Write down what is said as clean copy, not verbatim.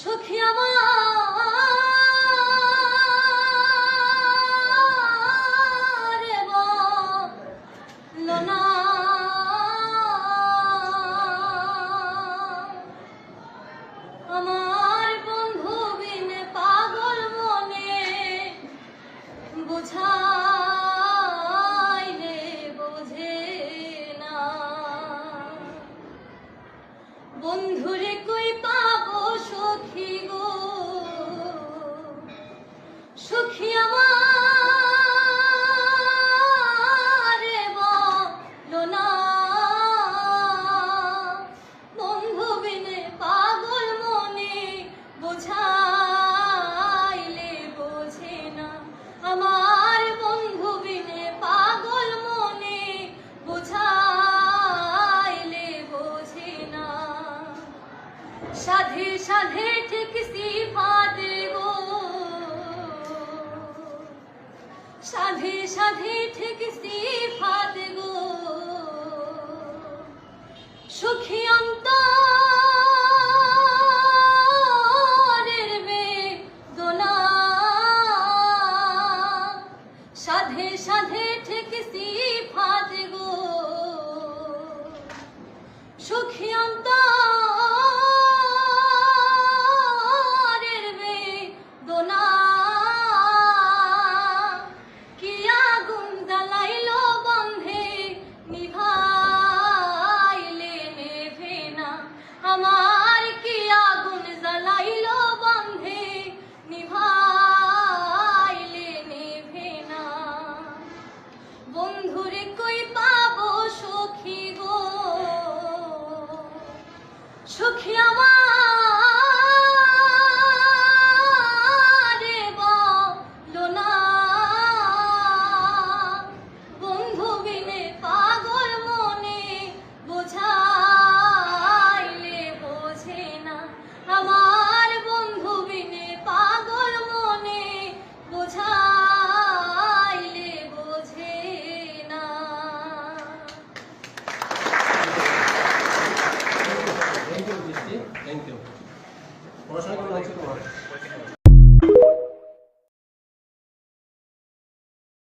সখী আমার বলো না আমার বন্ধু বিনে পাগল মনে বুঝাইলে বোঝে না বন্ধুরে কই পাবো সখী গো সখী আমার বলো না বন্ধু বিনে পাগল মনে বোঝাইলে বোঝে না আমার বন্ধু বিনে পাগল মনে বোঝাইলে বোঝে না সাধে সাধে ঠিক সিফা দেব সাধে সাধে ঠিক